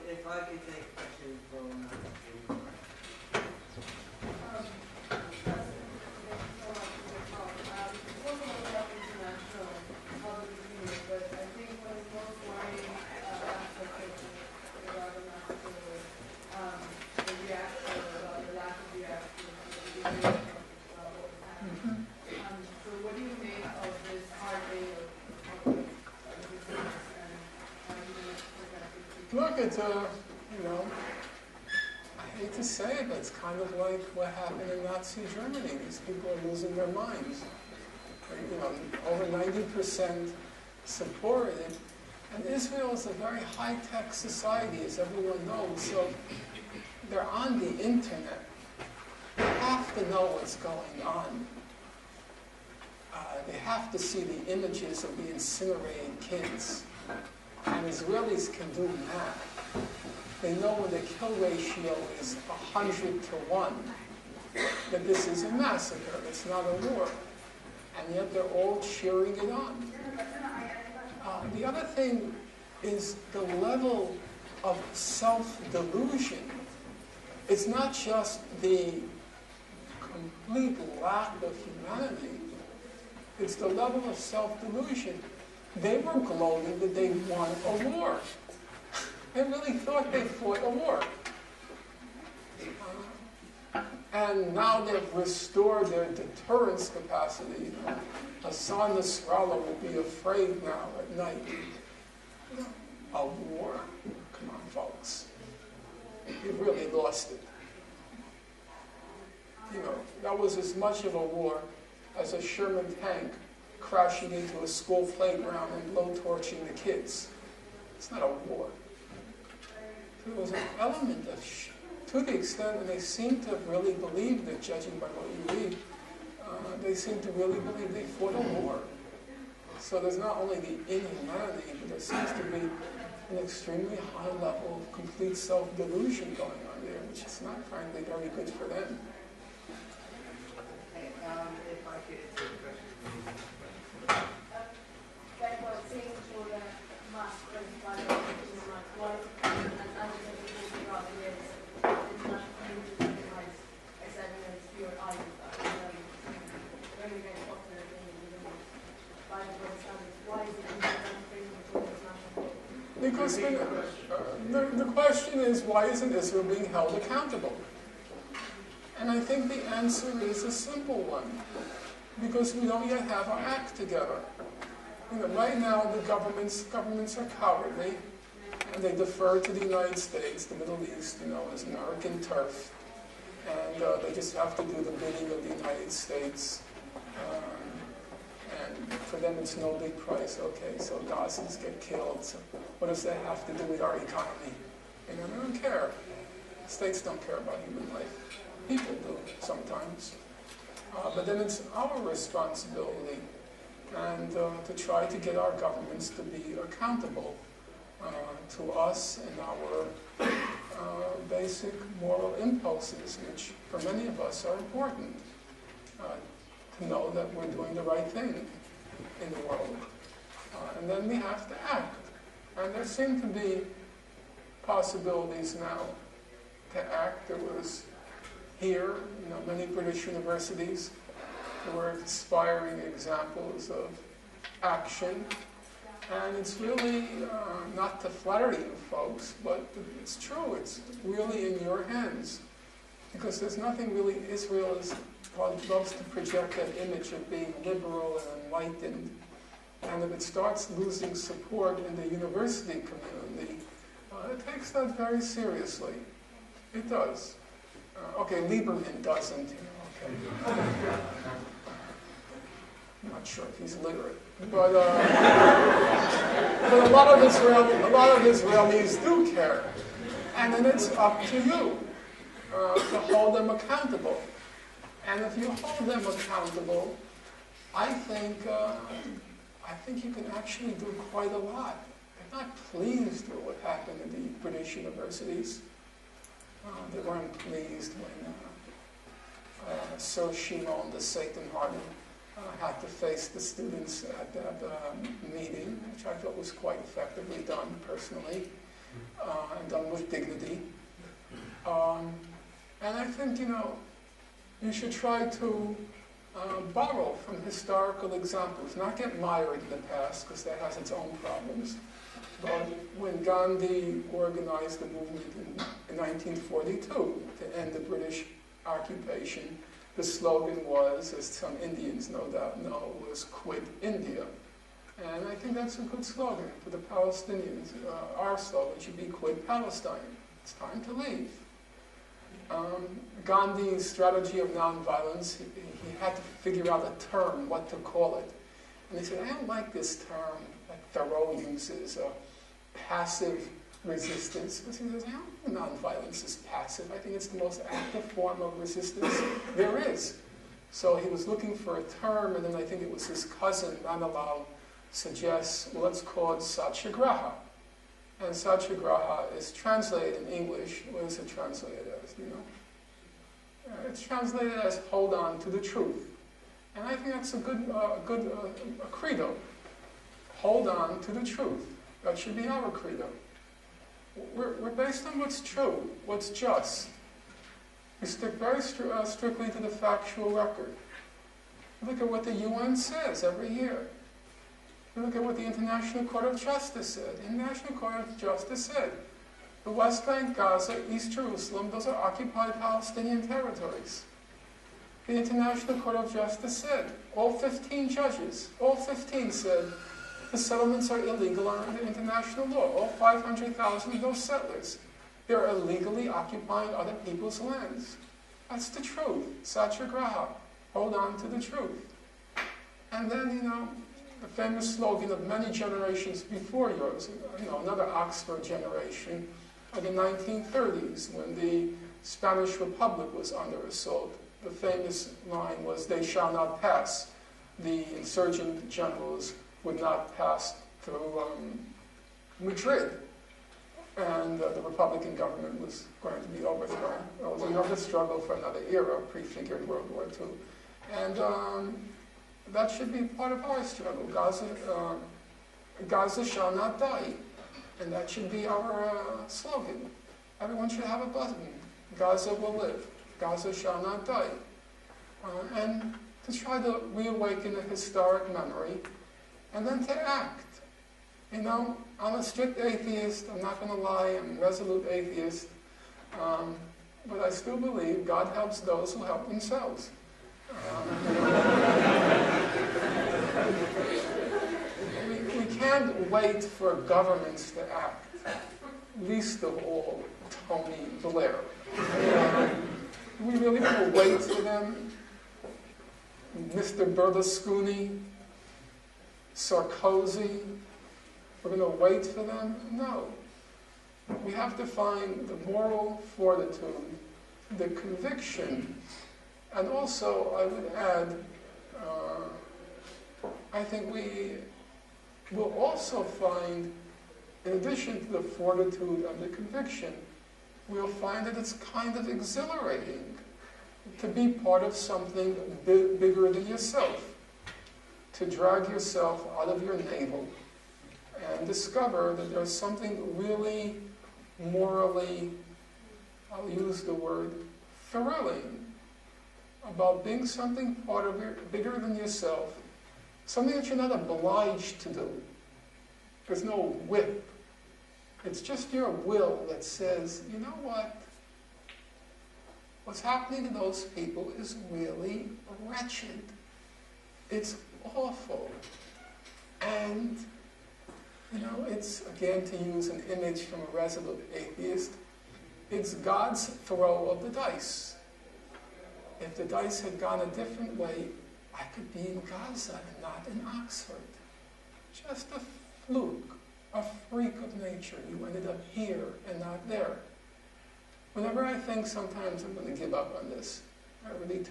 If I could take a question from Look, it's you know, I hate to say it, but it's kind of like what happened in Nazi Germany. These people are losing their minds. You know, over 90% supported it. And Israel is a very high-tech society, as everyone knows, so they're on the internet. They have to know what's going on. They have to see the images of the incinerated kids. And Israelis can do math. They know when the kill ratio is 100 to 1, that this is a massacre, it's not a war. And yet they're all cheering it on. The other thing is the level of self-delusion. It's not just the complete lack of humanity. It's the level of self-delusion. They were gloating that they won a war. They really thought they fought a war. And now they've restored their deterrence capacity. You know, Hassan Nasrallah will be afraid now at night. A war? Come on, folks. You've really lost it. You know, that was as much of a war as a Sherman tank crashing into a school playground and blowtorching the kids. It's not a war. There was an element of, to the extent, and they seem to really believe that, judging by what you read, they seem to really believe they fought a war. So there's not only the inhumanity, but there seems to be an extremely high level of complete self-delusion going on there, which is not, frankly, very good for them. Hey, if I could take a question. Because the question is, why isn't Israel being held accountable? And I think the answer is a simple one. Because we don't yet have our act together. You know, right now, the governments are cowardly, and they defer to the United States, the Middle East, you know, as American turf. And they just have to do the bidding of the United States. And for them, it's no big price. Okay, so Gazans get killed. So what does that have to do with our economy? You know, they don't care. States don't care about human life. People do sometimes. But then it's our responsibility and to try to get our governments to be accountable to us and our basic moral impulses, which for many of us are important. To know that we're doing the right thing in the world. And then we have to act. And there seem to be possibilities now to act. There was here, you know, many British universities were inspiring examples of action. And it's really, not to flatter you folks, but it's true. It's really in your hands. Because there's nothing really, Israel loves to project that image of being liberal and enlightened. And if it starts losing support in the university community, it takes that very seriously. It does. Okay, Lieberman doesn't. Okay. I'm not sure if he's literate, but a lot of Israelis do care, and then it's up to you to hold them accountable. And if you hold them accountable, I think you can actually do quite a lot. They're not pleased with what happened in the British universities. They weren't pleased when Sir Shimon the Satan-hearted had to face the students at that meeting, which I thought was quite effectively done, personally. and done with dignity. And I think, you should try to borrow from historical examples, not get mired in the past, because that has its own problems. But when Gandhi organized the movement in 1942 to end the British occupation, the slogan was, as some Indians no doubt know, was "Quit India." And I think that's a good slogan for the Palestinians. Our slogan should be "Quit Palestine." It's time to leave. Gandhi's strategy of nonviolence, he had to figure out a term, what to call it. And he said, I don't like this term that Thoreau uses, passive resistance. Because he says, I don't think nonviolence is passive. I think it's the most active form of resistance there is. So he was looking for a term, and then I think it was his cousin, Manilal, suggests, well, let's call it satyagraha. And satyagraha is translated in English. What is it translated as, it's translated as hold on to the truth. And I think that's a good credo. Hold on to the truth. That should be our credo. We're based on what's true, what's just. We stick very strictly to the factual record. Look at what the UN says every year. Look at what the International Court of Justice said. The International Court of Justice said, the West Bank, Gaza, East Jerusalem, those are occupied Palestinian territories. The International Court of Justice said, all 15 judges, all 15 said, the settlements are illegal under international law. All 500,000 of those settlers, they're illegally occupying other people's lands. That's the truth. Satyagraha. Hold on to the truth. And then, the famous slogan of many generations before yours, another Oxford generation of the 1930s when the Spanish Republic was under assault. The famous line was, they shall not pass. The insurgent generals would not pass through Madrid. And the Republican government was going to be overthrown. It was another struggle for another era, prefigured World War II. And that should be part of our struggle. Gaza shall not die. And that should be our slogan. Everyone should have a button. Gaza will live. Gaza shall not die. And to try to reawaken a historic memory, and then to act. I'm a strict atheist. I'm not going to lie. I'm a resolute atheist. But I still believe God helps those who help themselves. We can't wait for governments to act, least of all Tony Blair. We really want to wait for them? Mr. Berlusconi, Sarkozy, we're going to wait for them? No. We have to find the moral fortitude, the conviction, and also, I would add, I think we will also find, in addition to the fortitude and the conviction, we'll find that it's kind of exhilarating to be part of something bigger than yourself, to drag yourself out of your navel and discover that there's something really morally, I'll use the word, thrilling about being something part of bigger than yourself, something that you're not obliged to do. There's no whip. It's just your will that says, you know what? What's happening to those people is really wretched. It's awful. And, it's, again, to use an image from a resolute atheist, it's God's throw of the dice. If the dice had gone a different way, I could be in Gaza and not in Oxford. Just a fluke, a freak of nature. You ended up here and not there. Whenever I think sometimes I'm going to give up on this, I really do.